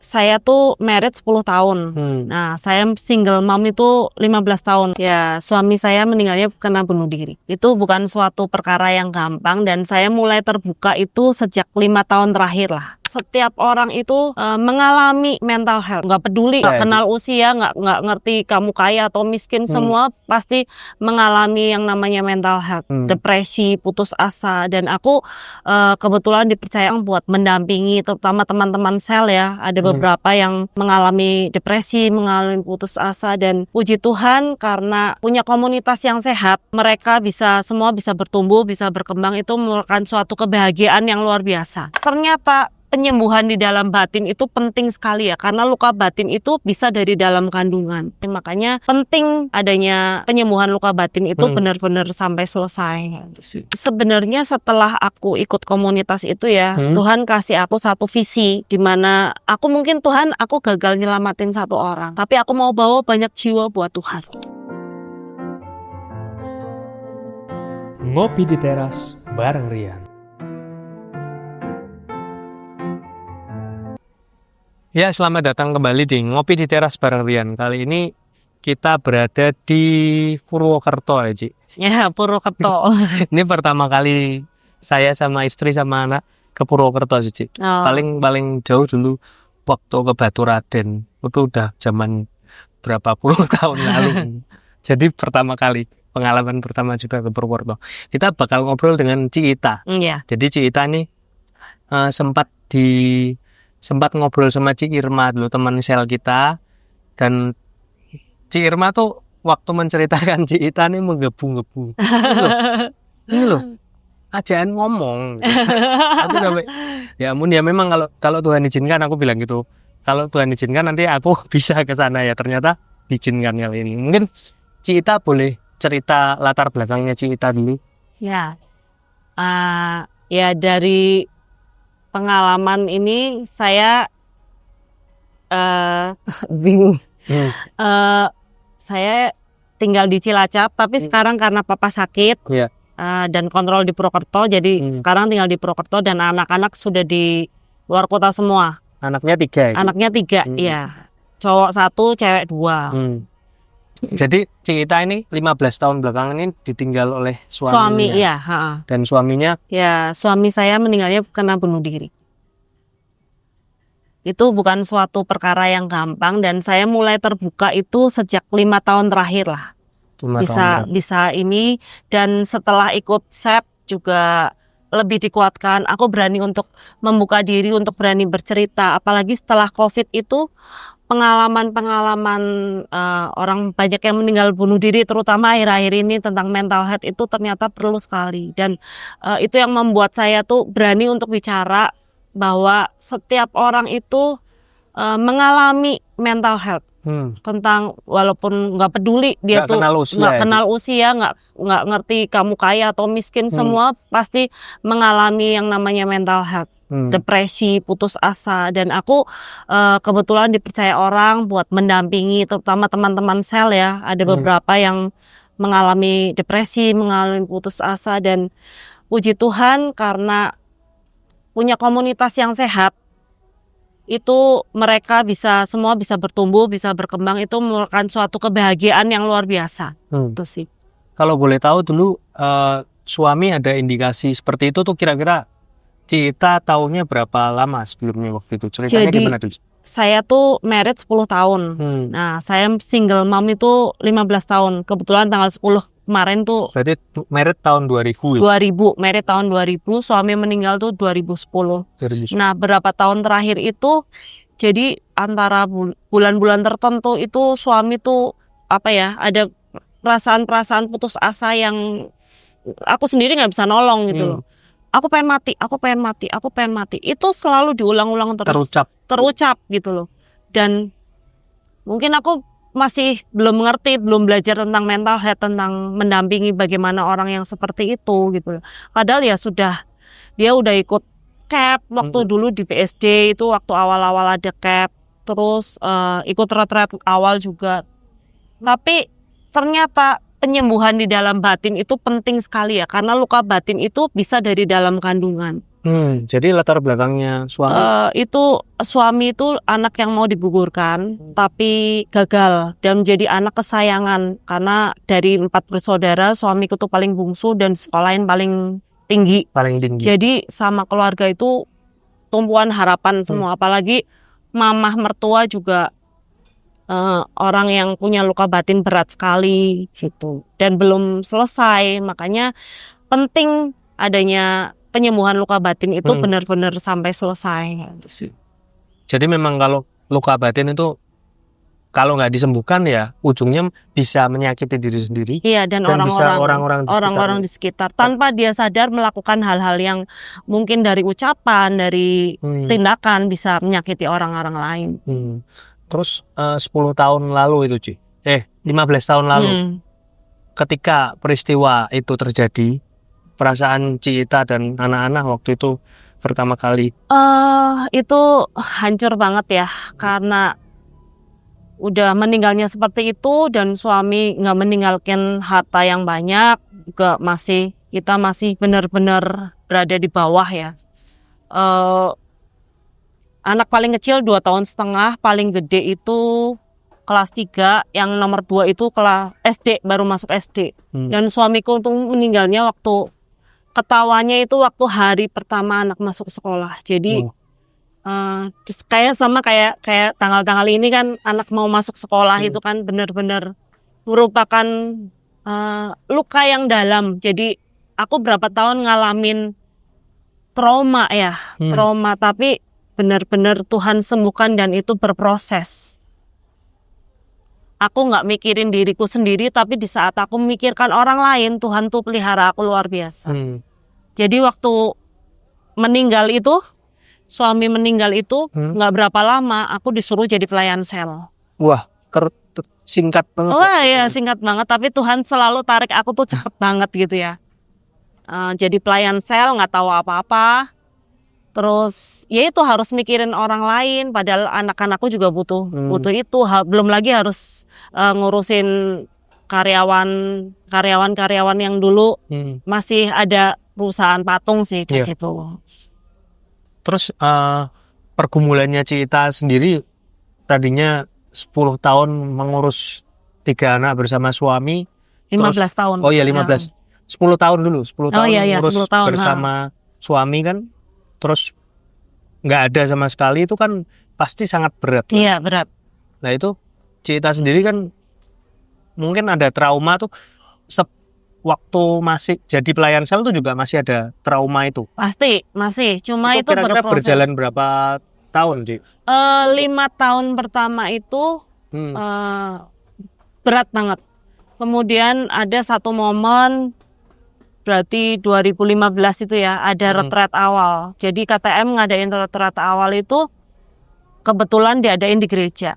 Saya tuh married 10 tahun. Nah, saya single mom itu 15 tahun. Ya, suami saya meninggalnya karena bunuh diri. Itu bukan suatu perkara yang gampang dan saya mulai terbuka itu sejak 5 tahun terakhir lah. Setiap orang itu mengalami mental health. Nggak peduli, nggak kenal usia, nggak ngerti kamu kaya atau miskin, semua pasti mengalami yang namanya mental health. Depresi, putus asa. Dan aku kebetulan dipercaya buat mendampingi terutama teman-teman sel ya. Ada beberapa yang mengalami depresi, mengalami putus asa, dan puji Tuhan karena punya komunitas yang sehat, mereka semua bisa bertumbuh, bisa berkembang. Itu merupakan suatu kebahagiaan yang luar biasa. Ternyata penyembuhan di dalam batin itu penting sekali ya, karena luka batin itu bisa dari dalam kandungan. Makanya penting adanya penyembuhan luka batin itu benar-benar sampai selesai. Sebenarnya setelah aku ikut komunitas itu ya, Tuhan kasih aku satu visi, di mana aku mungkin Tuhan aku gagal nyelamatin satu orang, tapi aku mau bawa banyak jiwa buat Tuhan. Ngopi di teras bareng Rian. Ya, selamat datang kembali di Ngopi di Teras bareng Rian. Kali ini kita berada di Purwokerto ya, Ci? Ya, Purwokerto. Ini pertama kali saya sama istri sama anak ke Purwokerto sih, Ci. Paling jauh dulu waktu ke Baturaden. Itu udah zaman berapa puluh tahun lalu. Jadi pertama kali, pengalaman pertama juga ke Purwokerto. Kita bakal ngobrol dengan Ci Ita. Jadi Ci Ita nih sempat ngobrol sama Ci Irma dulu, teman sel kita, dan Ci Irma tuh waktu menceritakan Ci Ita nih menggebu-gebu. Ini loh, ajaan ngomong. Aku sampai, ya ampun ya, memang kalau Tuhan izinkan, aku bilang gitu. Kalau Tuhan izinkan nanti aku bisa ke sana ya. Ternyata diizinkan kali ini. Mungkin Ci Ita boleh cerita latar belakangnya Ci Ita dulu. Ya, ya dari pengalaman ini saya bingung. Saya tinggal di Cilacap, tapi sekarang karena papa sakit dan kontrol di Purwokerto, jadi sekarang tinggal di Purwokerto dan anak-anak sudah di luar kota semua. Anaknya 3 ya? Anaknya 3, iya. Cowok 1, cewek 2. Jadi Ci Ita ini 15 tahun belakangan ini ditinggal oleh suaminya. Suami, iya. Dan suaminya? Ya, suami saya meninggalnya karena bunuh diri. Itu bukan suatu perkara yang gampang dan saya mulai terbuka itu sejak 5 tahun terakhir lah. Bisa ini, dan setelah ikut SEP juga lebih dikuatkan. Aku berani untuk membuka diri, untuk berani bercerita. Apalagi setelah COVID itu pengalaman-pengalaman orang banyak yang meninggal bunuh diri, terutama akhir-akhir ini tentang mental health itu ternyata perlu sekali. Dan itu yang membuat saya tuh berani untuk bicara bahwa setiap orang itu mengalami mental health. Tentang, walaupun nggak peduli dia tuh nggak kenal usia, nggak ngerti kamu kaya atau miskin, semua pasti mengalami yang namanya mental health. Depresi, putus asa. Dan aku kebetulan dipercaya orang buat mendampingi terutama teman-teman sel ya. Ada beberapa yang mengalami depresi, mengalami putus asa, dan puji Tuhan karena punya komunitas yang sehat, itu mereka semua bisa bertumbuh, bisa berkembang. Itu merupakan suatu kebahagiaan yang luar biasa. Itu sih. Kalau boleh tahu dulu, suami ada indikasi seperti itu tuh kira-kira Ci Ita tahunya berapa lama sebelumnya waktu itu? Ceritanya gimana dulu? Saya tuh married 10 tahun. Nah, saya single mom itu 15 tahun. Kebetulan tanggal 10 kemarin tuh. Berarti married tahun 2000 ya? 2000, married tahun 2000, suami meninggal tuh 2010. Nah, berapa tahun terakhir itu, jadi antara bulan-bulan tertentu itu suami tuh ada perasaan-perasaan putus asa yang aku sendiri nggak bisa nolong gitu loh. Aku pengen mati, aku pengen mati, aku pengen mati. Itu selalu diulang-ulang terus. Terucap gitu loh. Dan mungkin aku masih belum mengerti, belum belajar tentang mental health, tentang mendampingi bagaimana orang yang seperti itu gitu loh. Padahal ya dia udah ikut CAP waktu dulu di PSD itu, waktu awal-awal ada CAP. Terus ikut retret awal juga. Tapi ternyata penyembuhan di dalam batin itu penting sekali ya, karena luka batin itu bisa dari dalam kandungan. Jadi latar belakangnya suami Itu suami itu anak yang mau digugurkan tapi gagal dan menjadi anak kesayangan karena dari 4 bersaudara suamiku tuh paling bungsu dan sekolahin paling tinggi. paling tinggi. Jadi sama keluarga itu tumpuan harapan semua, apalagi mamah mertua juga orang yang punya luka batin berat sekali gitu dan belum selesai, makanya penting adanya penyembuhan luka batin itu benar-benar sampai selesai. Jadi memang kalau luka batin itu kalau nggak disembuhkan ya ujungnya bisa menyakiti diri sendiri. Iya, dan bisa orang-orang di sekitar tanpa dia sadar melakukan hal-hal yang mungkin dari ucapan, dari tindakan bisa menyakiti orang-orang lain. Terus 10 tahun lalu itu Ci, 15 tahun lalu ketika peristiwa itu terjadi, perasaan Cita dan anak-anak waktu itu pertama kali? Itu hancur banget ya, karena udah meninggalnya seperti itu dan suami nggak meninggalkan harta yang banyak, juga kita masih benar-benar berada di bawah ya. Anak paling kecil 2,5 tahun, paling gede itu kelas 3, yang nomor 2 itu kelas SD, baru masuk SD. Dan suamiku tuh meninggalnya waktu ketawanya itu waktu hari pertama anak masuk sekolah. Jadi kayak tanggal-tanggal ini kan anak mau masuk sekolah itu kan benar-benar merupakan luka yang dalam. Jadi aku berapa tahun ngalamin trauma ya, trauma, tapi benar-benar Tuhan sembuhkan dan itu berproses. Aku nggak mikirin diriku sendiri, tapi di saat aku memikirkan orang lain, Tuhan tuh pelihara aku luar biasa. Jadi waktu suami meninggal itu nggak berapa lama, aku disuruh jadi pelayan sel. Wah, singkat banget. Wah ya singkat banget, tapi Tuhan selalu tarik aku tuh cepet banget gitu ya. Jadi pelayan sel, nggak tahu apa-apa. Terus ya itu harus mikirin orang lain, padahal anak-anakku juga butuh itu. Belum lagi harus ngurusin karyawan yang dulu masih ada perusahaan patung sih di situ. Terus pergumulannya Cita sendiri tadinya 10 tahun mengurus 3 anak bersama suami. 15 tahun. Oh iya 15. 10 tahun dulu, 10 tahun ngurus 10 tahun, bersama suami kan. Terus nggak ada sama sekali, itu kan pasti sangat berat. Iya, berat. Nah itu Cita sendiri kan mungkin ada trauma tuh waktu masih jadi pelayan sel tuh juga masih ada trauma itu. Pasti, masih. Cuma itu kira-kira berproses. Berjalan berapa tahun, Ci? 5 tahun pertama itu berat banget. Kemudian ada satu momen, berarti 2015 itu ya, ada retret awal. Jadi KTM ngadain retret awal itu kebetulan diadain di gereja.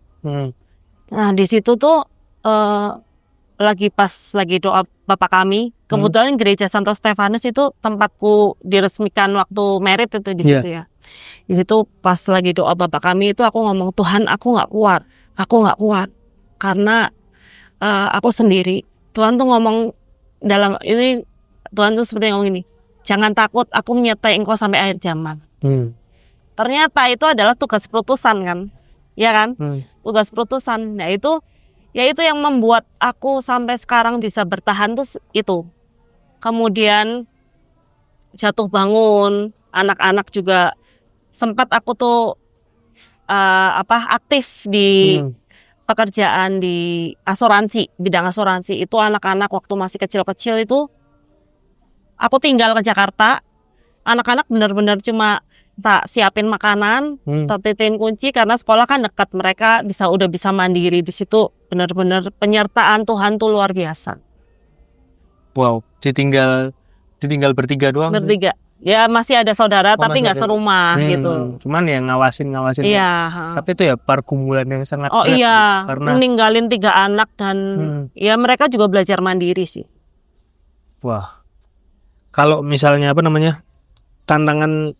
Nah di situ tuh lagi doa Bapak kami, kebetulan gereja Santo Stefanus itu tempatku diresmikan waktu merit itu di situ ya. Di situ pas lagi doa Bapak kami itu aku ngomong, Tuhan aku nggak kuat karena aku sendiri. Tuhan tuh ngomong dalam ini, Tuhan tuh seperti ngomong ini, jangan takut, aku menyertai engkau sampai akhir zaman. Ternyata itu adalah tugas perutusan kan, ya kan? Tugas perutusan. Nah itu yang membuat aku sampai sekarang bisa bertahan tuh itu. Kemudian jatuh bangun, anak-anak juga sempat aku tuh aktif di pekerjaan di asuransi, bidang asuransi. Itu anak-anak waktu masih kecil-kecil itu aku tinggal ke Jakarta, anak-anak benar-benar cuma tak siapin makanan, tak titipin kunci karena sekolah kan dekat, mereka udah bisa mandiri di situ. Benar-benar penyertaan Tuhan tuh luar biasa. Wow, ditinggal bertiga doang. Bertiga. Ya masih ada saudara tapi nggak serumah gitu. Cuman ya ngawasin. Iya. Tapi itu ya pergumulan yang sangat berat. Iya, Karena meninggalin 3 anak dan ya mereka juga belajar mandiri sih. Wah. Kalau misalnya tantangan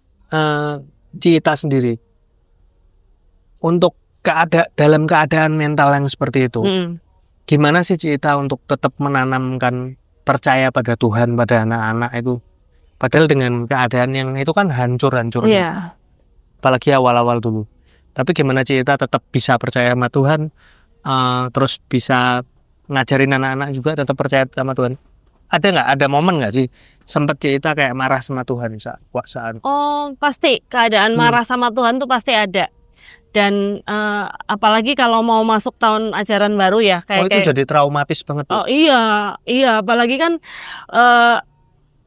Cita sendiri untuk dalam keadaan mental yang seperti itu, gimana sih Cita untuk tetap menanamkan percaya pada Tuhan pada anak-anak itu Padahal dengan keadaan yang itu kan hancur-hancur. Iya. Apalagi awal-awal dulu. Tapi gimana Cita tetap bisa percaya sama Tuhan, terus bisa ngajarin anak-anak juga tetap percaya sama Tuhan. Ada nggak? Ada momen nggak sih sempet Cita kayak marah sama Tuhan saat? Oh, pasti keadaan marah sama Tuhan tuh pasti ada. Dan apalagi kalau mau masuk tahun ajaran baru ya, itu jadi traumatis banget. Oh iya, apalagi kan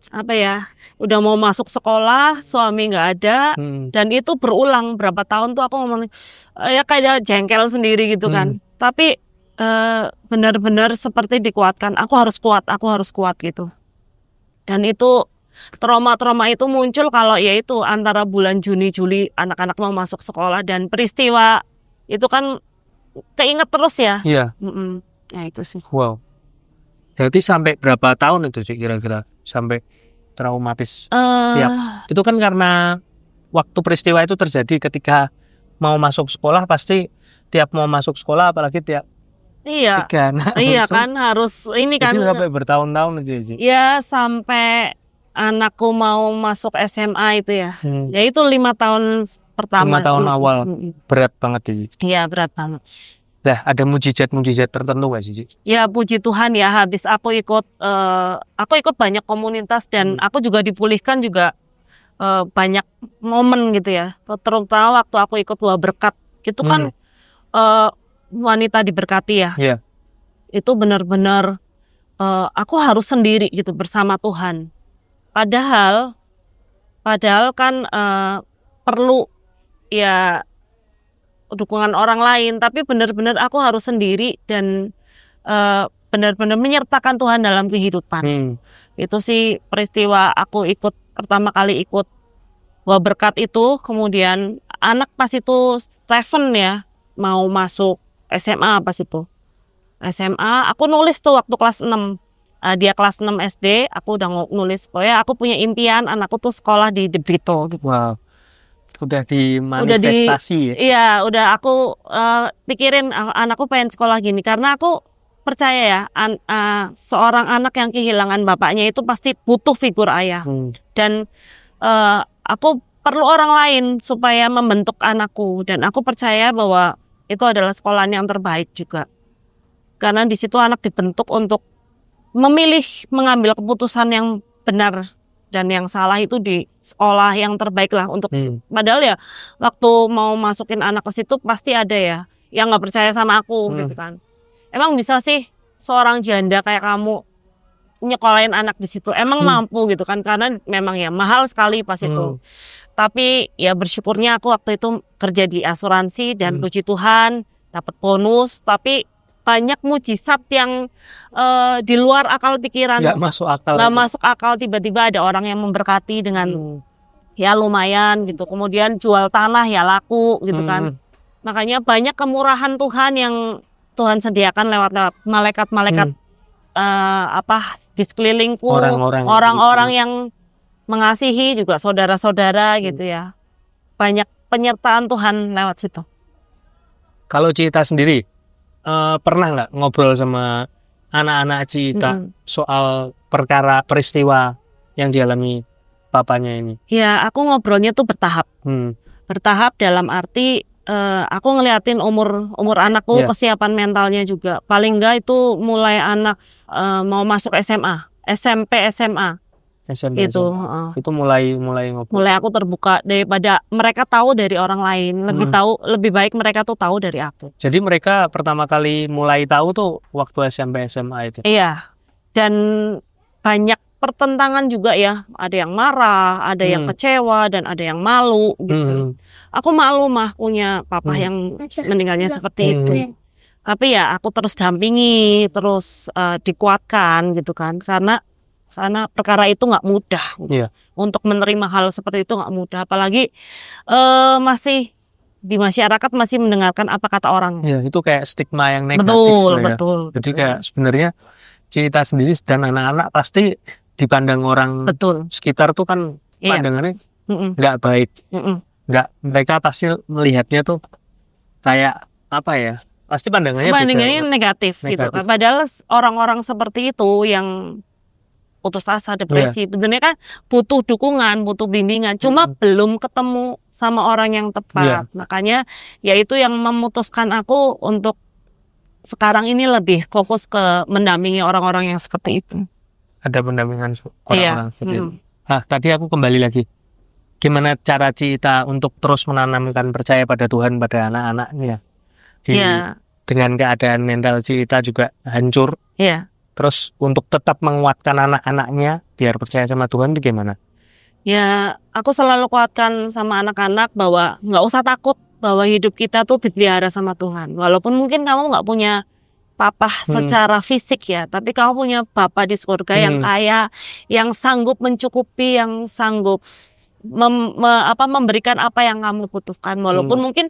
apa ya, udah mau masuk sekolah, suami nggak ada, dan itu berulang berapa tahun tuh aku ngomong ya kayak jengkel sendiri gitu kan. Tapi benar-benar seperti dikuatkan, aku harus kuat gitu. Dan itu trauma-trauma itu muncul kalau yaitu antara bulan Juni Juli anak-anak mau masuk sekolah dan peristiwa itu kan keinget terus ya. Iya. Ya itu sih. Wow. Berarti sampai berapa tahun itu sih kira-kira sampai traumatis setiap itu kan karena waktu peristiwa itu terjadi ketika mau masuk sekolah, pasti tiap mau masuk sekolah apalagi tiap iya kan harus ini kan. Jadi sampai bertahun-tahun itu sih. Ya sampai anakku mau masuk SMA itu ya. Ya itu 5 tahun pertama. 5 tahun awal berat banget sih. Iya berat banget. Lah ada mujizat tertentu gak sih? Ya puji Tuhan ya, habis aku ikut banyak komunitas dan aku juga dipulihkan juga banyak momen gitu ya. Terutama waktu aku ikut Buah Berkat itu kan wanita diberkati ya. Yeah. Itu benar-benar aku harus sendiri gitu bersama Tuhan. Padahal kan perlu ya dukungan orang lain, tapi benar-benar aku harus sendiri dan benar-benar menyertakan Tuhan dalam kehidupan. Itu sih peristiwa aku pertama kali ikut Buah Berkat itu. Kemudian anak pas itu Stephen ya mau masuk SMA pas itu. SMA aku nulis tuh waktu kelas 6. Dia kelas 6 SD, aku udah nulis pokoknya aku punya impian anakku tuh sekolah di De Brito gitu. Wow. Udah dimanifestasi ya? Iya, udah aku pikirin anakku pengen sekolah gini karena aku percaya ya seorang anak yang kehilangan bapaknya itu pasti butuh figur ayah. Dan aku perlu orang lain supaya membentuk anakku, dan aku percaya bahwa itu adalah sekolahan yang terbaik juga. Karena di situ anak dibentuk untuk memilih mengambil keputusan yang benar. Dan yang salah itu di sekolah yang terbaik lah untuk padahal ya waktu mau masukin anak ke situ pasti ada ya yang nggak percaya sama aku gitu kan. Emang bisa sih seorang janda kayak kamu nyekolahin anak di situ? Emang mampu gitu kan? Karena memang ya mahal sekali pas itu. Tapi ya bersyukurnya aku waktu itu kerja di asuransi dan puji Tuhan dapat bonus. Tapi banyak mujizat yang di luar akal pikiran. Nggak masuk akal. Tiba-tiba ada orang yang memberkati dengan ya lumayan gitu. Kemudian jual tanah ya laku gitu kan. Makanya banyak kemurahan Tuhan yang Tuhan sediakan lewat malaikat-malaikat di sekelilingku. Orang-orang yang mengasihi juga saudara-saudara gitu ya. Banyak penyertaan Tuhan lewat situ. Kalau Cita sendiri pernah nggak ngobrol sama anak-anak Cita soal peristiwa yang dialami papanya ini? Ya, aku ngobrolnya tuh bertahap. Bertahap dalam arti aku ngeliatin umur anakku, kesiapan mentalnya juga. Paling enggak itu mulai anak mau masuk SMA, SMP, SMA. Itu mulai ngobrol. Mulai aku terbuka daripada mereka tahu dari orang lain, lebih baik mereka tuh tahu dari aku. Jadi mereka pertama kali mulai tahu tuh waktu SMP SMA itu. Iya. Dan banyak pertentangan juga ya, ada yang marah, ada yang kecewa, dan ada yang malu gitu. Aku malu mah punya papa yang meninggalnya seperti itu. Tapi ya aku terus dampingi, terus dikuatkan gitu kan, karena perkara itu nggak mudah. Untuk menerima hal seperti itu nggak mudah, apalagi masih di masyarakat masih mendengarkan apa kata orang. Ya, itu kayak stigma yang negatif. Betul. Jadi kayak sebenarnya Cita sendiri dan anak-anak pasti dipandang orang sekitar tuh kan pandangannya nggak baik. Mereka pasti melihatnya tuh kayak apa ya? Pasti pandangannya negatif gitu. Padahal orang-orang seperti itu yang putus asa, depresi. Sebenarnya kan butuh dukungan, butuh bimbingan. Cuma belum ketemu sama orang yang tepat. Makanya ya itu yang memutuskan aku untuk sekarang ini lebih fokus ke mendampingi orang-orang yang seperti itu. Ada pendampingan orang-orang seperti itu. Iya. Tadi aku kembali lagi. Gimana cara Cita untuk terus menanamkan percaya pada Tuhan pada anak-anaknya? Dengan keadaan mental Cita juga hancur. Iya. Terus untuk tetap menguatkan anak-anaknya biar percaya sama Tuhan itu gimana? Ya, aku selalu kuatkan sama anak-anak bahwa nggak usah takut bahwa hidup kita tuh dipelihara sama Tuhan. Walaupun mungkin kamu nggak punya papa secara fisik ya, tapi kamu punya Bapa di surga yang kaya, yang sanggup mencukupi, yang sanggup memberikan apa yang kamu butuhkan. Walaupun mungkin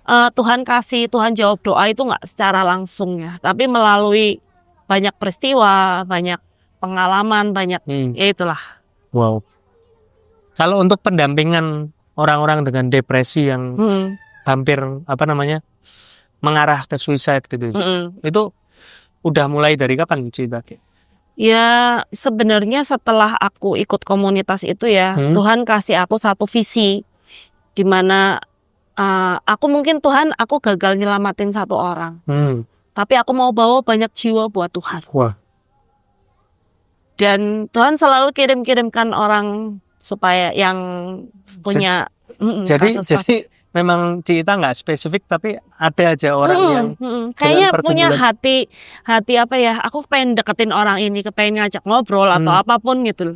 Tuhan kasih, Tuhan jawab doa itu nggak secara langsung ya, tapi melalui banyak peristiwa, banyak pengalaman, banyak ya itulah. Wow. Kalau untuk pendampingan orang-orang dengan depresi yang hampir mengarah ke suicide gitu, itu udah mulai dari kapan Cita? Ya sebenarnya setelah aku ikut komunitas itu ya, Tuhan kasih aku satu visi, di mana aku gagal nyelamatin satu orang. Tapi aku mau bawa banyak jiwa buat Tuhan. Wah. Dan Tuhan selalu kirimkan orang supaya yang punya jadi memang Cita nggak spesifik, tapi ada aja orang yang kayaknya punya hati apa ya, aku pengen deketin orang ini, pengen ngajak ngobrol atau apapun gitu.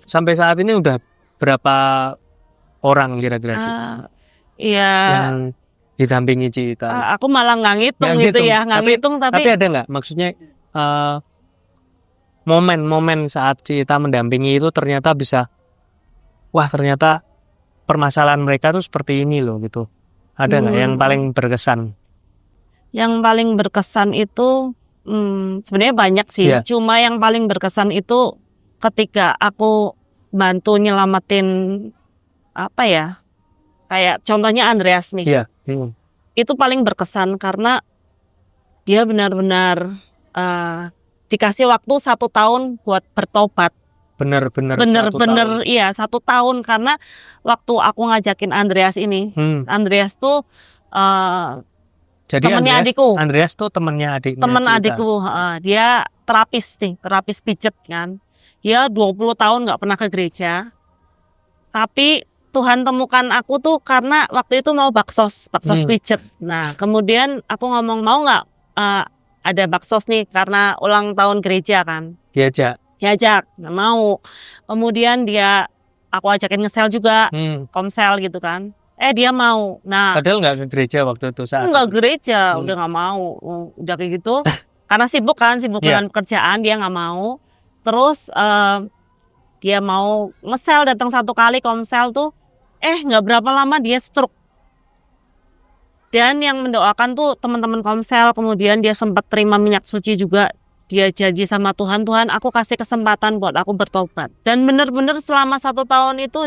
Sampai saat ini udah berapa orang kira-kira yang didampingi Cita? Aku malah nggak ngitung gitu ya, tapi ada nggak maksudnya momen-momen saat Cita mendampingi itu ternyata bisa, wah ternyata permasalahan mereka tuh seperti ini loh gitu. Ada nggak yang paling berkesan? Yang paling berkesan itu sebenarnya banyak sih. Cuma yang paling berkesan itu ketika aku bantu nyelamatin kayak contohnya Andreas nih. Itu paling berkesan karena dia benar-benar dikasih waktu 1 tahun buat bertobat. Bener-bener 1 tahun, karena waktu aku ngajakin Andreas ini, Andreas tuh jadi temennya adikku. Andreas tuh temennya adikku. Dia terapis pijet kan. Dia 20 tahun nggak pernah ke gereja. Tapi Tuhan temukan aku tuh karena waktu itu mau baksos pijet. Nah kemudian aku ngomong, mau nggak ada baksos nih karena ulang tahun gereja kan. Diajak, nggak mau. Kemudian aku ajakin ngesel juga, komsel gitu kan. Dia mau. Nah, padahal nggak ke gereja waktu itu saat. Nggak gereja, udah nggak mau. Udah kayak gitu. Karena sibuk dengan pekerjaan, dia nggak mau. Terus dia mau ngesel, datang 1 kali komsel tuh, nggak berapa lama dia stroke. Dan yang mendoakan tuh teman-teman komsel. Kemudian dia sempat terima minyak suci juga. Dia janji sama Tuhan, aku kasih kesempatan buat aku bertobat. Dan bener-bener selama 1 tahun itu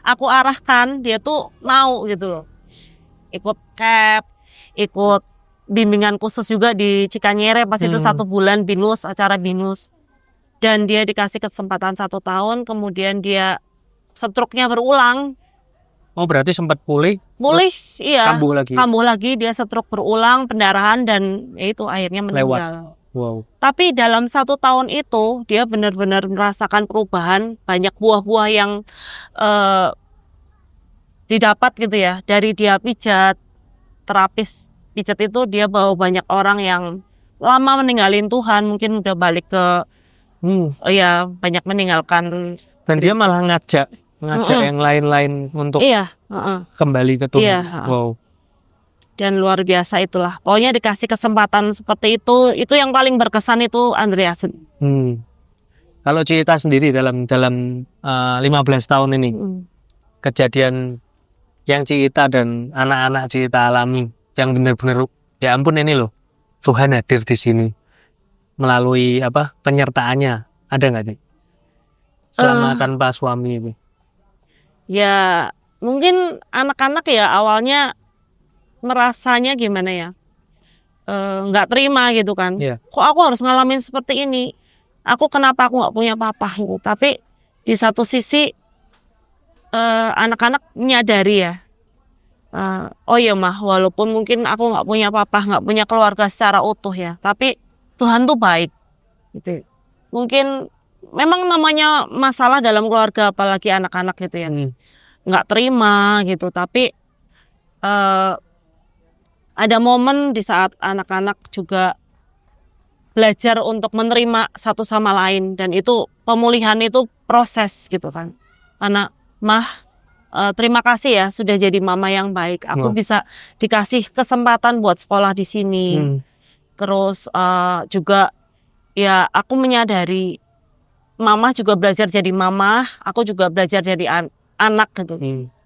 aku arahkan, dia tuh mau gitu loh. Ikut CAP, ikut bimbingan khusus juga di Cikanyere pas itu 1 bulan acara binus. Dan dia dikasih kesempatan 1 tahun, kemudian dia stroke-nya berulang. Oh berarti sempat pulih, iya. Kambuh lagi, dia stroke berulang, pendarahan, dan itu akhirnya meninggal. Wow. Tapi dalam 1 tahun itu dia benar-benar merasakan perubahan, banyak buah-buah yang didapat gitu ya. Dari dia pijat, terapis pijat itu dia bawa banyak orang yang lama meninggalin Tuhan, mungkin udah balik ke banyak meninggalkan. Dan dia malah ngajak yang lain-lain untuk kembali ke Tuhan. Wow. Dan luar biasa itulah. Pokoknya dikasih kesempatan seperti itu yang paling berkesan itu Andreas. Kalau Cita sendiri dalam 15 tahun ini, kejadian yang Cita dan anak-anak Cita alami, yang benar-benar ya ampun ini loh, Tuhan hadir di sini melalui penyertaannya, ada nggak nih? Selama tanpa suami ini. Ya mungkin anak-anak ya awalnya merasanya gimana ya, nggak terima gitu kan. Kok aku harus ngalamin seperti ini. kenapa aku nggak punya papa gitu. Tapi di satu sisi anak-anak menyadari ya, oh iya mah, walaupun mungkin aku nggak punya papa, nggak punya keluarga secara utuh ya, tapi Tuhan tuh baik gitu. Mungkin memang namanya masalah dalam keluarga, apalagi anak-anak gitu ya, nggak terima gitu. Tapi ada momen di saat anak-anak juga belajar untuk menerima satu sama lain, dan itu pemulihan itu proses gitu kan. Karena terima kasih ya sudah jadi mama yang baik. Aku bisa dikasih kesempatan buat sekolah di sini. Terus juga ya aku menyadari mama juga belajar jadi mama, aku juga belajar jadi anak gitu.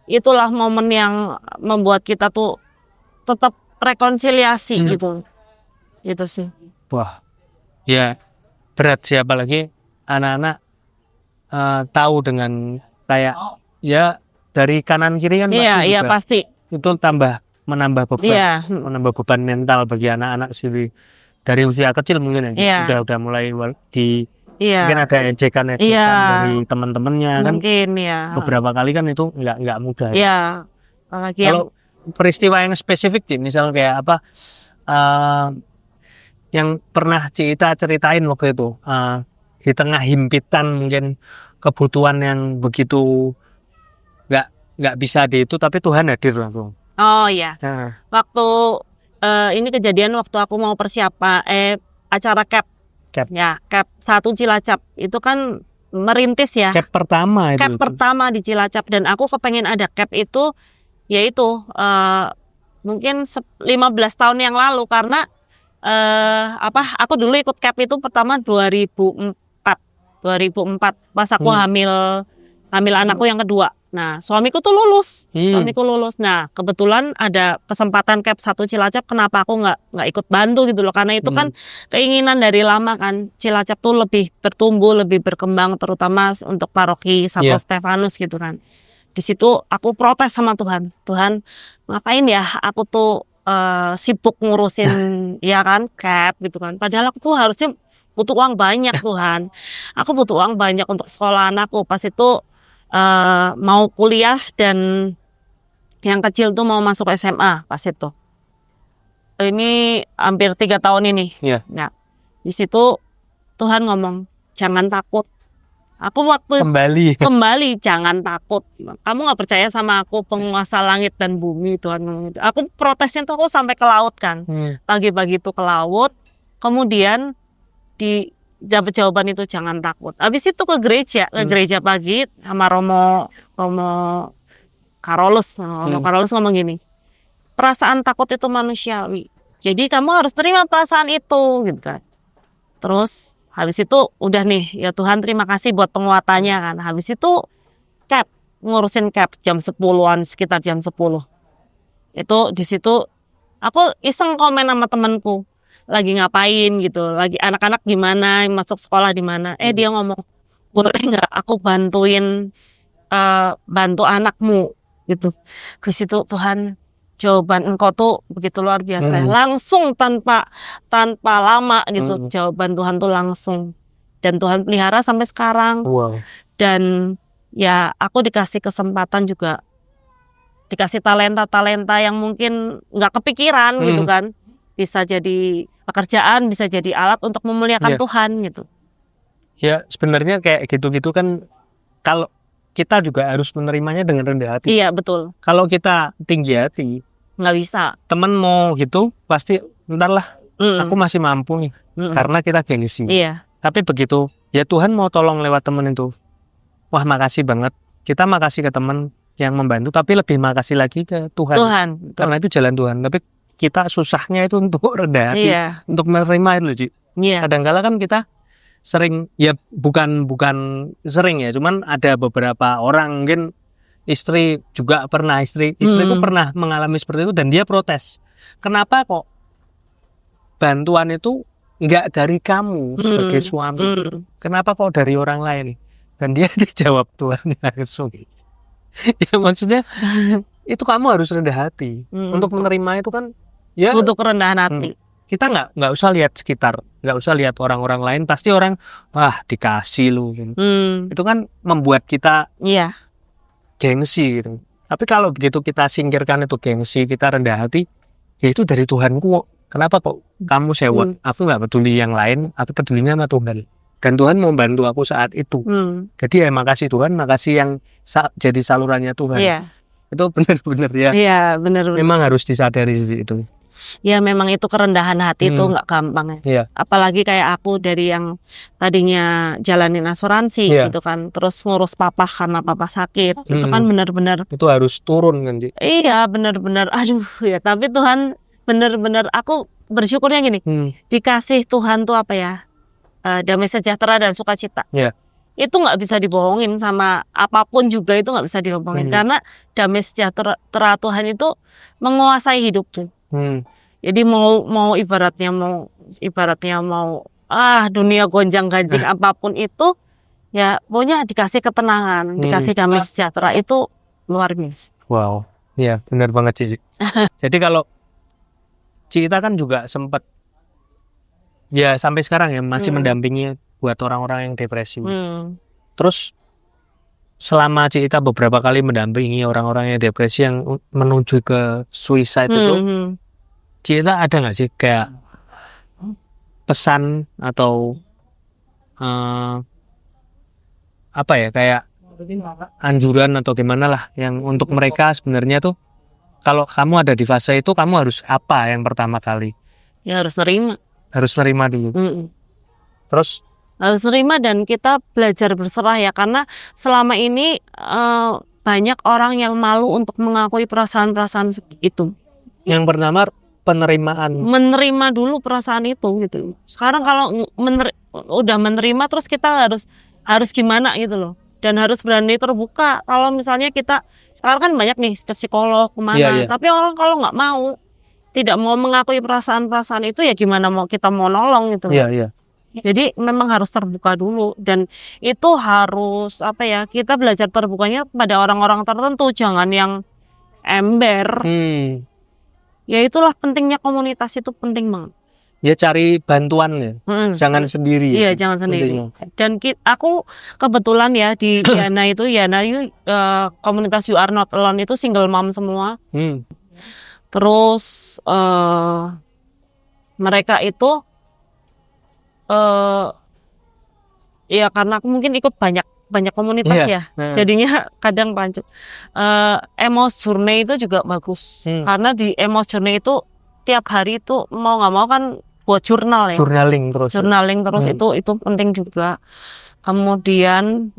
Itulah momen yang membuat kita tuh tetap rekonsiliasi gitu. Itu sih. Wah, ya berat sih, apalagi anak-anak tahu dengan kayak ya dari kanan kiri kan pasti Iya juga pasti. itu menambah beban mental bagi anak-anak sih dari usia kecil mungkin ya. Udah mulai mungkin ada ejekan dari teman-temannya kan. Mungkin ya. Beberapa kali kan itu nggak mudah. Iya. Apalagi kalau peristiwa yang spesifik sih, misal kayak apa yang pernah Cita ceritain waktu itu di tengah himpitan mungkin kebutuhan yang begitu nggak bisa itu, tapi Tuhan hadir langsung. Oh iya. Waktu ini kejadian waktu aku mau persiapan acara CAP. Ya, CAP 1 Cilacap itu kan merintis ya. CAP pertama itu. CAP pertama di Cilacap, dan aku kepengen ada CAP itu yaitu mungkin 15 tahun yang lalu, karena aku dulu ikut CAP itu pertama 2004 pas aku hamil anakku yang kedua. Nah, suamiku tuh lulus. Nah, kebetulan ada kesempatan CAP 1 Cilacap, kenapa aku nggak ikut bantu gitu loh, karena itu kan keinginan dari lama kan, Cilacap tuh lebih bertumbuh, lebih berkembang, terutama untuk paroki Santo Stefanus gitu kan. Di situ aku protes sama Tuhan, ngapain ya aku tuh sibuk ngurusin ya kan CAP gitu kan, padahal aku tuh harusnya butuh uang banyak Tuhan. Aku butuh uang banyak untuk sekolah anakku. Pas itu mau kuliah dan yang kecil tuh mau masuk SMA pas itu. Ini hampir 3 tahun ini. Nah, di situ Tuhan ngomong, jangan takut. Aku waktu kembali jangan takut. Kamu nggak percaya sama aku, penguasa langit dan bumi, Tuhan ngomong gitu. Aku protesnya tuh aku sampai ke laut kan. Pagi-pagi itu ke laut. Kemudian di jawaban itu jangan takut. Habis itu ke gereja pagi sama Romo Karolus. Karolus ngomong gini, perasaan takut itu manusiawi. Jadi kamu harus terima perasaan itu gitu kan. Terus habis itu udah nih, ya Tuhan terima kasih buat penguatannya kan. Habis itu ngurusin CAP jam 10-an, sekitar jam 10. Itu di situ aku iseng komen sama temanku, lagi ngapain gitu, lagi anak-anak gimana, masuk sekolah di mana. Dia ngomong, boleh nggak aku bantu anakmu gitu. Di situ Tuhan, jawaban Engkau tuh begitu luar biasa, langsung tanpa lama gitu. Jawaban Tuhan tuh langsung, dan Tuhan pelihara sampai sekarang. Dan ya aku dikasih kesempatan juga, dikasih talenta yang mungkin nggak kepikiran gitu kan, bisa jadi pekerjaan, bisa jadi alat untuk memuliakan Tuhan gitu. Ya sebenarnya kayak gitu-gitu kan, kalau kita juga harus menerimanya dengan rendah hati. Iya betul. Kalau kita tinggi hati, nggak bisa. Temen mau gitu pasti ntar lah, aku masih mampu nih, karena kita gengsi. Tapi begitu ya Tuhan mau tolong lewat temen itu, wah makasih banget. Kita makasih ke temen yang membantu, tapi lebih makasih lagi ke Tuhan. Karena itu jalan Tuhan. Tapi kita susahnya itu untuk rendah hati, untuk menerima itu, Ci. Kadang-kala kan kita sering, ya bukan sering ya, cuman ada beberapa orang, mungkin istriku pernah mengalami seperti itu, dan dia protes. Kenapa kok bantuan itu nggak dari kamu sebagai suami? Kenapa kok dari orang lain? Dan dia dijawab Tuhan langsung. Ya maksudnya itu kamu harus rendah hati. Untuk menerima itu kan ya untuk kerendahan hati. kita nggak usah lihat sekitar, nggak usah lihat orang-orang lain, pasti orang wah dikasih lu gitu. Itu kan membuat kita Iya. gengsi gitu. Tapi kalau begitu kita singkirkan itu gengsi, kita rendah hati, ya itu dari Tuhanku kok. Kenapa kok kamu sewot? Aku nggak peduli yang lain, aku pedulinya sama Tuhan. Dan Tuhan mau bantu aku saat itu. Jadi ya makasih Tuhan, makasih yang jadi salurannya Tuhan. Iya. Itu benar-benar ya. Iya, benar. Memang harus disadari sisi itu. Ya memang itu kerendahan hati itu nggak gampang ya. Iya. Apalagi kayak aku dari yang tadinya jalanin asuransi Iya. gitu kan, terus ngurus papa karena papa sakit, itu kan benar-benar itu harus turun kan Ci? Iya benar-benar, aduh ya. Tapi Tuhan benar-benar, aku bersyukurnya gini, dikasih Tuhan tuh apa ya, damai sejahtera dan sukacita. Iya. Itu nggak bisa dibohongin sama apapun juga, itu nggak bisa dibohongin karena damai sejahtera Tuhan itu menguasai hidup tuh. Jadi mau ibaratnya mau dunia gonjang-ganjing apapun itu ya pokoknya dikasih ketenangan, dikasih damai sejahtera, itu luar biasa. Wow, iya benar banget Cici. Jadi kalau Cita kan juga sempat ya sampai sekarang ya masih mendampingi buat orang-orang yang depresi. Terus selama Cita beberapa kali mendampingi orang-orang yang depresi yang menuju ke suicide itu, Cita ada nggak sih kayak pesan atau apa ya, kayak anjuran atau gimana lah yang untuk mereka sebenarnya tuh kalau kamu ada di fase itu kamu harus apa yang pertama kali? Ya harus nerima dulu. Terus harus nerima dan kita belajar berserah ya, karena selama ini banyak orang yang malu untuk mengakui perasaan-perasaan itu. Yang pertama penerimaan. Menerima dulu perasaan itu gitu. Sekarang kalau udah menerima, terus kita harus gimana gitu loh. Dan harus berani terbuka. Kalau misalnya kita sekarang kan banyak nih ke psikolog kemana, tapi orang kalau nggak mau, tidak mau mengakui perasaan-perasaan itu, ya gimana kita mau nolong gitu. Jadi memang harus terbuka dulu, dan itu harus apa ya, kita belajar terbukanya pada orang-orang tertentu, jangan yang ember. Ya itulah pentingnya komunitas, itu penting banget. Ya cari bantuan ya, jangan sendiri. Iya, jangan sendiri. Dan aku kebetulan ya di Yana itu komunitas You Are Not Alone itu single mom semua. Terus mereka itu ya karena aku mungkin ikut banyak komunitas ya, jadinya kadang pancuk. Emos Journey itu juga bagus, karena di Emos Journey itu tiap hari itu mau nggak mau kan buat jurnal ya, journaling terus itu penting juga. Kemudian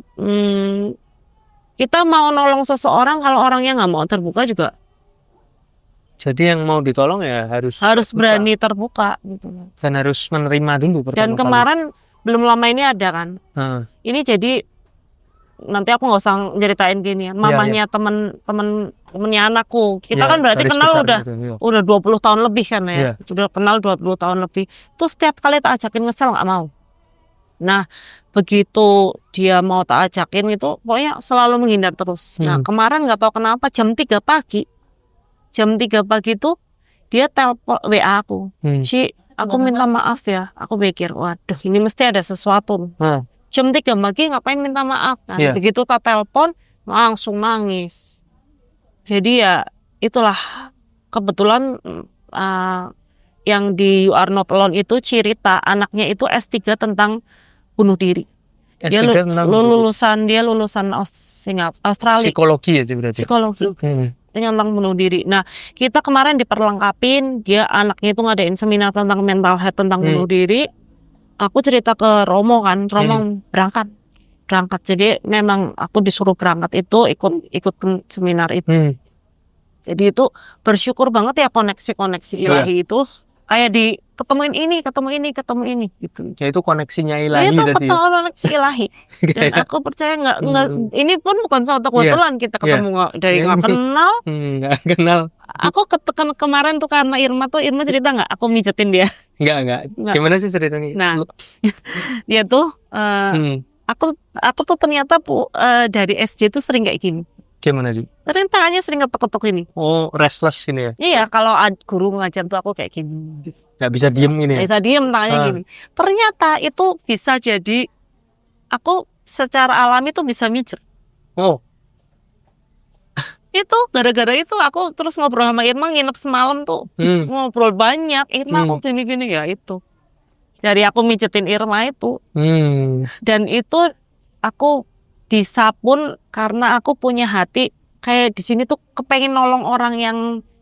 kita mau nolong seseorang, kalau orangnya nggak mau terbuka juga, jadi yang mau ditolong ya harus berani terbuka gitu, dan harus menerima dulu. Dan kemarin belum lama ini ada kan, ini jadi nanti aku nggak usah ceritain gini ya, mamahnya temennya anakku, kita kan berarti kenal udah 20 tahun lebih kan ya, sudah kenal 20 tahun lebih. Terus setiap kali tak ajakin ngesel nggak mau. Nah begitu dia mau tak ajakin itu pokoknya selalu menghindar terus. Nah kemarin nggak tahu kenapa jam 3 pagi itu dia telepon WA aku, Ci, aku minta maaf ya. Aku pikir waduh ini mesti ada sesuatu. Jam 3 pagi ngapain minta maaf? Nah, begitu tak telepon langsung nangis. Jadi ya itulah kebetulan yang di You Are Not Alone itu cerita anaknya itu S3 tentang bunuh diri. Dia lulusan Australia. Psikologi ya berarti. Psikologi. Tentang bunuh diri. Nah, kita kemarin diperlengkapin, dia anaknya itu ngadain seminar tentang mental health, tentang bunuh diri. Aku cerita ke Romo kan, Romo berangkat. Jadi memang aku disuruh berangkat itu ikut seminar itu. Jadi itu bersyukur banget ya, koneksi ilahi itu kayak ketemuin ini gitu. Ya itu koneksinya ilahi. Itu koneksi ilahi. Dan aku percaya nggak ini pun bukan suatu kebetulan kita ketemu dari nggak kenal. Nggak kenal. Aku kemarin tuh karena Irma cerita nggak, aku mijetin dia. Enggak. Gimana sih ceritanya? Nah, dia tuh aku tuh ternyata dari SD tuh sering kayak gini. Gimana sih? Ternyata tangannya sering ketuk-ketuk ini. Oh, restless ini ya. Iya, kalau guru ngajar tuh aku kayak gini. Nggak bisa diem ini Nggak ya. bisa diem tangannya gini. Ternyata itu bisa jadi aku secara alami tuh bisa mijet. Oh, Itu gara-gara itu aku terus ngobrol sama Irma, nginep semalam tuh ngobrol banyak. Irma aku gini-gini ya itu. Dari aku mijetin Irma itu. Dan itu aku disapun karena aku punya hati kayak di sini tuh kepengen nolong orang yang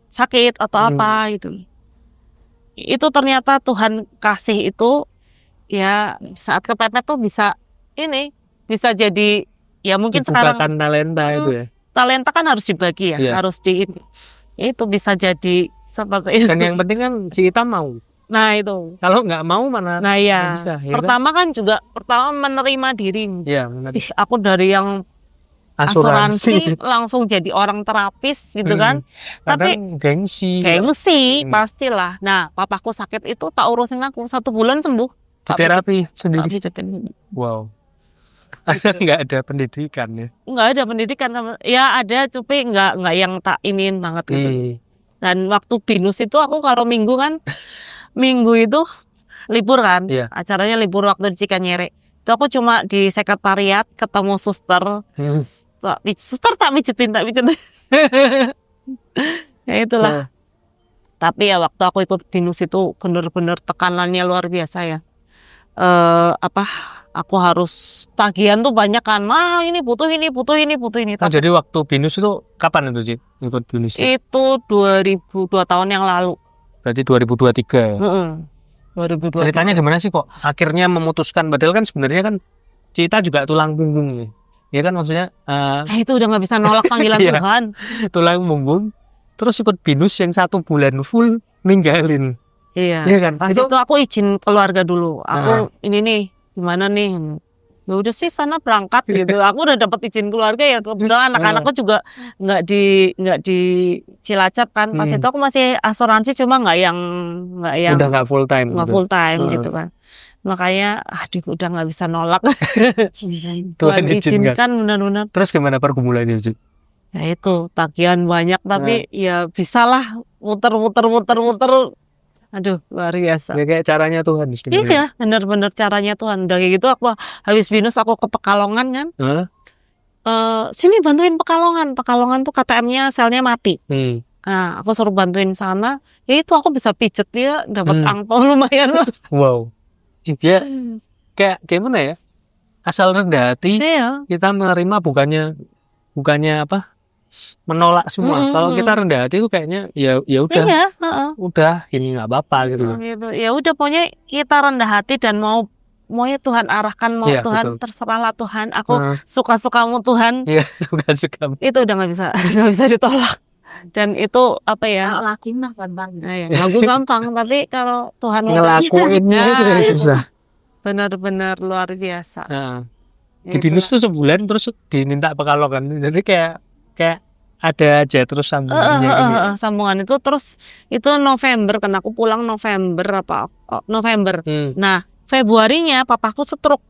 sakit atau apa gitu. Itu ternyata Tuhan kasih itu ya saat kepepet tuh bisa jadi ya mungkin dibukakan sekarang talenta itu ya. talenta kan harus dibagi ya, Iya. harus itu bisa jadi seperti itu. Dan yang penting kan si Ita mau. Nah itu. Kalau nggak mau mana? Nah ya. Bisa, ya Pertama kan juga menerima diri. Iya, benar. Ih, aku dari yang asuransi langsung jadi orang terapis gitu kan. Tapi gengsi pastilah. Nah, papaku sakit itu tak urusin aku 1 bulan sembuh. Terapi sendiri. Wow. Ada nggak ada pendidikan ya? Nggak ada pendidikan sama. Ya ada, tapi nggak yang tak iniin banget gitu. Dan waktu binus itu aku kalau minggu kan, minggu itu libur kan. Iya. Acaranya libur waktu di Cikanyere. Itu aku cuma di sekretariat ketemu suster. Suster tak mijetin. Ya itulah. Tapi ya waktu aku ikut binus itu bener-bener tekanannya luar biasa ya. Aku harus tagihan tuh banyak kan. Ini butuh ini. Jadi waktu binus itu kapan itu sih ikut binus? Itu 2002 tahun yang lalu. Berarti 2023 ya? 2023. Ceritanya gimana sih kok akhirnya memutuskan? Padahal kan sebenarnya kan Cita juga tulang punggung nih. Ya kan maksudnya itu udah nggak bisa nolak panggilan Tuhan. Tulang punggung. Terus ikut binus yang 1 bulan full ninggalin. Iya kan? Pas itu aku izin keluarga dulu. Aku ini nih gimana nih? Ya udah sih sana berangkat gitu. Aku udah dapat izin keluarga ya. Kebetulan anak-anakku juga nggak di Cilacap kan. Pas itu aku masih asuransi cuma nggak yang udah nggak full time. Nggak full time gitu kan. Makanya udah nggak bisa nolak. Tuhan izinkan benar-benar. Terus gimana pergumulannya sih? Ya itu tagihan banyak tapi ya bisalah muter. Aduh luar biasa. Ya kayak caranya Tuhan. Iya bener-bener caranya Tuhan. Udah kayak gitu aku habis binus aku ke Pekalongan kan. Sini bantuin Pekalongan. Pekalongan tuh KTM-nya selnya mati. Nah aku suruh bantuin sana. Ya itu aku bisa pijet dia dapat angpau lumayan. Wow. Ya kayak gimana ya? Asal rendah hati kita menerima bukannya menolak semua. Kalau kita rendah hati itu kayaknya ya udah. Iya, udah ini nggak apa-apa gitu. Ya udah pokoknya kita rendah hati dan mau ya Tuhan arahkan Tuhan betul. Terserahlah Tuhan. Aku suka-sukamu Tuhan. Iya, suka-sukamu. Itu udah nggak bisa ditolak. Dan itu apa ya? Laki mah gampang. Lagu gampang tapi kalau Tuhan ngelakuinnya itu yang susah. Benar-benar luar biasa. Di binus tuh sebulan terus diminta Pekalongan. Jadi kayak ada aja terus sambungannya sambungan itu terus itu November kan aku pulang November. Nah Februarinya papaku stroke.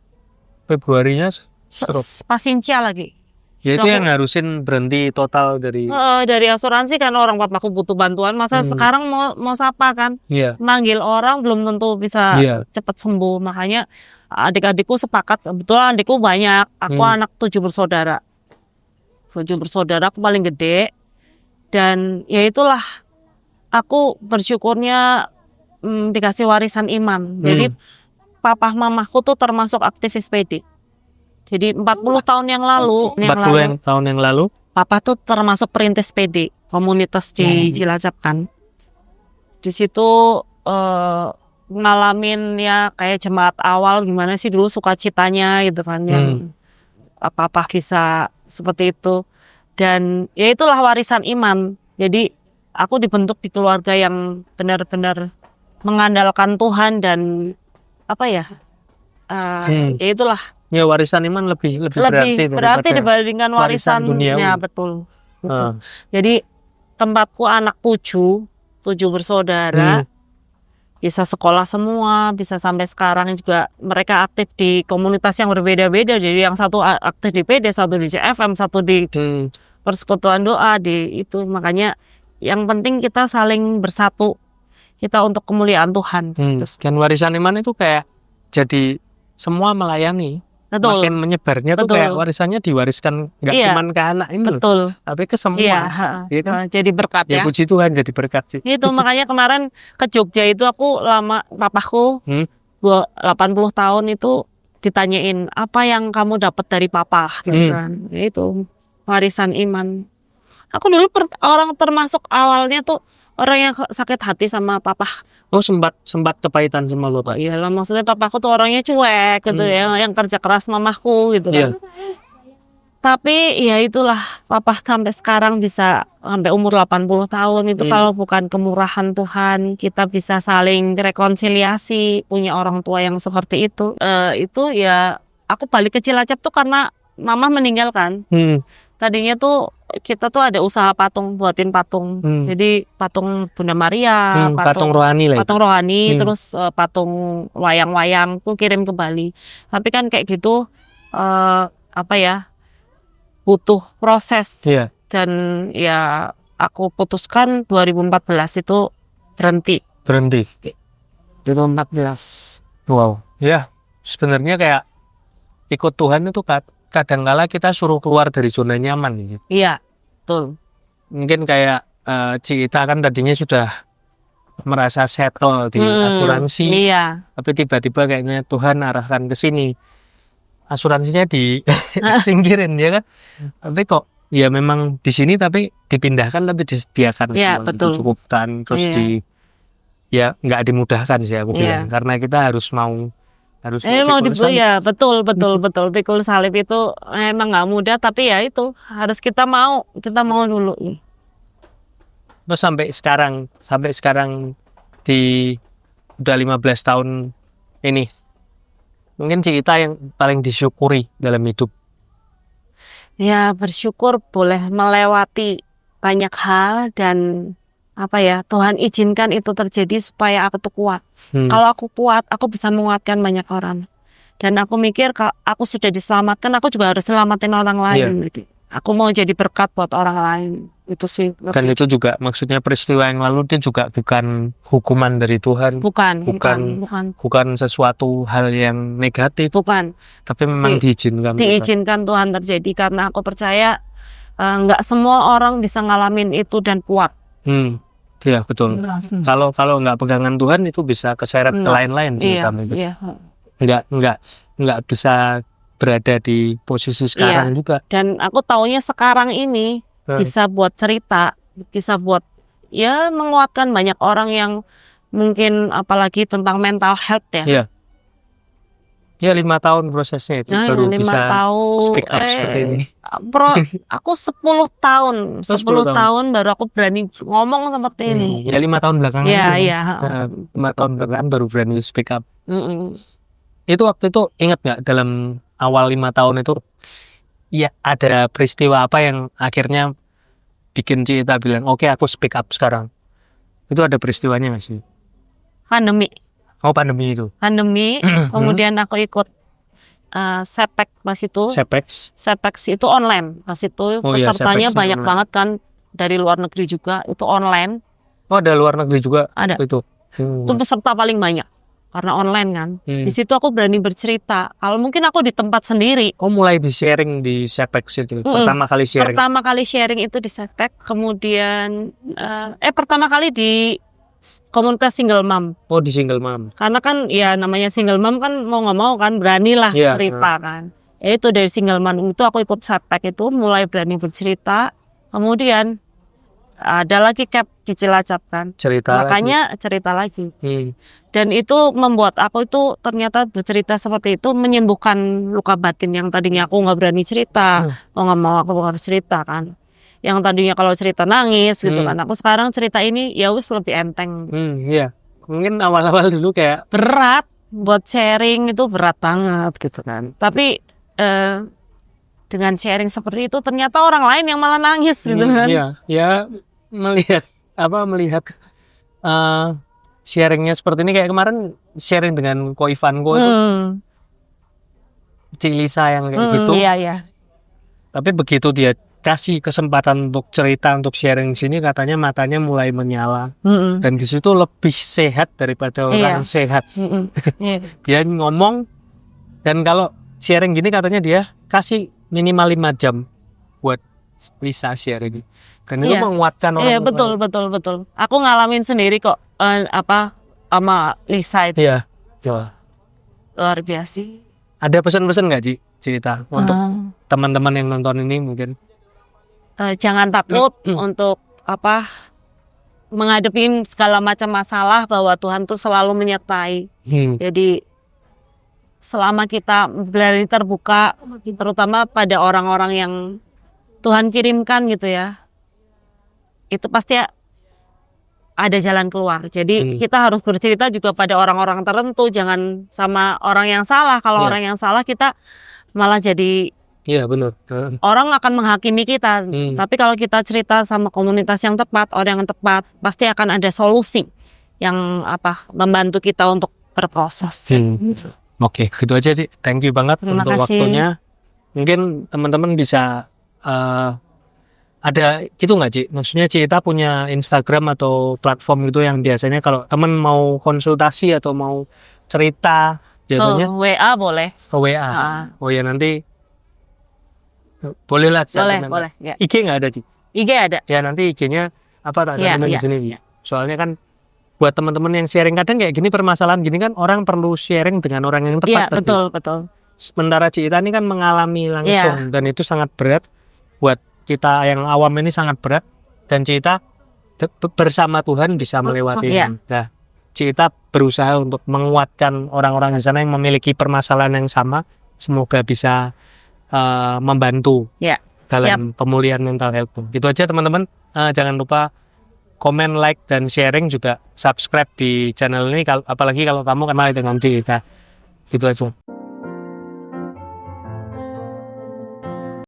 Februarinya stroke. Pasiensia lagi. Ya itu yang harusin berhenti total dari asuransi kan orang papaku butuh bantuan masa sekarang mau sapa kan. Manggil orang belum tentu bisa cepat sembuh. Makanya adik-adikku sepakat, kebetulan adikku banyak. Aku anak 7 bersaudara. 7 bersaudara, aku paling gede. Dan ya itulah, aku bersyukurnya dikasih warisan iman. Jadi papa mamaku tuh termasuk aktivis PD. Jadi 40 tahun yang lalu. 40 tahun yang lalu? Papa tuh termasuk perintis PD, komunitas di Cilacap kan. Di situ ngalamin ya kayak jemaat awal gimana sih dulu sukacitanya gitu kan. Yang apa-apa bisa seperti itu. Dan ya itulah warisan iman. Jadi aku dibentuk di keluarga yang benar-benar mengandalkan Tuhan dan apa ya? Ya itulah. Ya warisan iman lebih berarti dibandingkan warisan duniawi. Ya betul. Jadi tempatku anak 7 bersaudara. Bisa sekolah semua, bisa sampai sekarang juga mereka aktif di komunitas yang berbeda-beda. Jadi yang satu aktif di PD, satu di CFM, satu di persekutuan doa di itu. Makanya yang penting kita saling bersatu, kita untuk kemuliaan Tuhan. Dan warisan iman itu kayak jadi semua melayani. Betul. Makin menyebarnya tuh Betul. kayak warisannya diwariskan nggak Iya. cuman ke anak ini loh, Betul. tapi ke semua. Iya, Iya kan? jadi berkat Ya ya. puji Tuhan jadi berkat sih. Itu makanya kemarin ke Jogja itu aku lama, papaku 80 tahun itu ditanyain apa yang kamu dapat dari papa gitu kan. Itu warisan iman. Aku dulu orang termasuk awalnya tuh orang yang sakit hati sama papa. Oh sempat kepahitan sama lo Pak. Iya lah, maksudnya papaku tuh orangnya cuek gitu ya, yang kerja keras mamaku gitu kan. Tapi ya itulah, papa sampai sekarang bisa sampai umur 80 tahun itu kalau bukan kemurahan Tuhan, kita bisa saling rekonsiliasi, punya orang tua yang seperti itu. Itu ya aku balik ke Cilacap tuh karena mama meninggal kan. Tadinya tuh kita tuh ada usaha patung, buatin patung. Jadi patung Bunda Maria, patung rohani lah. Patung rohani, terus patung wayang-wayang tuh kirim ke Bali. Tapi kan kayak gitu apa ya? Butuh proses. Iya. Dan ya aku putuskan 2014 itu berhenti. 2014. Wow. Ya, sebenarnya kayak ikut Tuhan itu kadang-kala kita suruh keluar dari zona nyaman gitu. Iya, betul. Mungkin kayak Cita kan tadinya sudah merasa settle di asuransi. Iya. Tapi tiba-tiba kayaknya Tuhan arahkan ke sini. Asuransinya disingkirin ya kan. Tapi kok ya memang di sini tapi dipindahkan tapi disediakan Iya, betul. dicukupkan terus ya nggak dimudahkan sih aku bilang karena kita harus mau ya betul pikul salib itu emang nggak mudah, tapi ya itu harus kita mau dulu. Terus sampai sekarang di udah 15 tahun ini mungkin Cita yang paling disyukuri dalam hidup. Ya bersyukur boleh melewati banyak hal dan apa ya, Tuhan izinkan itu terjadi supaya aku tuh kuat. Kalau aku kuat, aku bisa menguatkan banyak orang. Dan aku mikir kalau aku sudah diselamatkan, aku juga harus selamatin orang lain. Aku mau jadi berkat buat orang lain. Itu sih. Dan itu juga maksudnya peristiwa yang lalu itu juga bukan hukuman dari Tuhan. Bukan sesuatu hal yang negatif. Bukan. Tapi memang diizinkan Tuhan terjadi karena aku percaya nggak semua orang bisa ngalamin itu dan kuat. Iya betul. Kalau nggak pegangan Tuhan itu bisa keseret ke lain-lain sih kami. Nggak bisa berada di posisi sekarang juga. Dan aku taunya sekarang ini bisa buat cerita, bisa buat ya menguatkan banyak orang yang mungkin apalagi tentang mental health ya. Iya. Ya 5 tahun prosesnya itu baru 5 bisa tahun, speak up seperti ini. Aku 10 tahun, 10 tahun baru aku berani ngomong seperti ini. Ya 5 tahun belakangan. Iya. 5 tahun belakangan baru berani speak up. Itu waktu itu ingat nggak dalam awal 5 tahun itu ya ada peristiwa apa yang akhirnya bikin Cita bilang oke, aku speak up sekarang. Itu ada peristiwanya nggak sih? Pandemi. Oh pandemi itu. Kemudian aku ikut Sepek pas itu. Sepek itu online pas itu. Pesertanya banyak banget kan dari luar negeri juga, itu online. Oh ada luar negeri juga. Ada. Itu peserta paling banyak karena online kan. Di situ aku berani bercerita. Kalau mungkin aku di tempat sendiri. Oh mulai di sharing di Sepek itu. Pertama kali sharing itu di Sepek. Kemudian pertama kali di komunitas single mom. Oh di single mom. Karena kan ya namanya single mom kan mau nggak mau kan beranilah cerita kan. Itu dari single mom itu aku ikut Sepek itu mulai berani bercerita. Kemudian ada lagi cap di Cilacap kan. Makanya cerita lagi. Dan itu membuat aku itu ternyata bercerita seperti itu menyembuhkan luka batin yang tadinya aku nggak berani cerita. Mau nggak mau aku harus cerita kan. Yang tadinya kalau cerita nangis gitu kan, aku sekarang cerita ini ya wis lebih enteng. Iya, mungkin awal-awal dulu kayak berat buat sharing, itu berat banget gitu kan. Tapi dengan sharing seperti itu ternyata orang lain yang malah nangis gitu kan. Iya, melihat sharingnya seperti ini kayak kemarin sharing dengan Ko Ivanko itu, Cik Lisa yang kayak gitu. Iya. Tapi begitu dia kasih kesempatan untuk cerita, untuk sharing di sini, katanya matanya mulai menyala Mm-mm. dan di situ lebih sehat daripada orang sehat. Mm-mm. Iya. Dia ngomong, dan kalau sharing gini katanya dia kasih minimal 5 jam buat bisa sharing. Dan itu Iya. menguatkan orang. Iya, betul. Aku ngalamin sendiri kok sama Lisa itu. Iya. Coba. Luar biasa. Ada pesan-pesan nggak, Ci? Cerita untuk Ah. teman-teman yang nonton ini mungkin? Jangan takut untuk menghadapi segala macam masalah, bahwa Tuhan tuh selalu menyertai. Jadi selama kita berani terbuka, terutama pada orang-orang yang Tuhan kirimkan gitu ya, itu pasti ada jalan keluar. Jadi kita harus bercerita juga pada orang-orang tertentu, jangan sama orang yang salah. Kalau orang yang salah kita malah jadi benar. orang akan menghakimi kita. Tapi kalau kita cerita sama komunitas yang tepat, orang yang tepat, pasti akan ada solusi yang membantu kita untuk berproses. Oke, gitu aja sih. Thank you banget Terima untuk kasih. waktunya. Mungkin teman-teman bisa ada itu nggak, Ci? Maksudnya Cita punya Instagram atau platform gitu yang biasanya kalau teman mau konsultasi atau mau cerita biasanya WA boleh. WA. Oh ya, nanti boleh lah. Boleh. Ya. IG nggak ada, Ci? IG ada. Ya, nanti IG-nya ada di sini. Soalnya kan buat teman-teman yang sharing, kadang kayak gini permasalahan gini kan orang perlu sharing dengan orang yang tepat. Iya, betul. Sementara Cita ini kan mengalami langsung dan itu sangat berat buat kita yang awam, ini sangat berat, dan Cita bersama Tuhan bisa melewati. Nah, Cita berusaha untuk menguatkan orang-orang di sana yang memiliki permasalahan yang sama, semoga bisa membantu dalam pemulihan mental health. Itu aja teman-teman. Jangan lupa komen, like, dan sharing, juga subscribe di channel ini, apalagi kalau kamu kenal dengan Cita. Itu aja.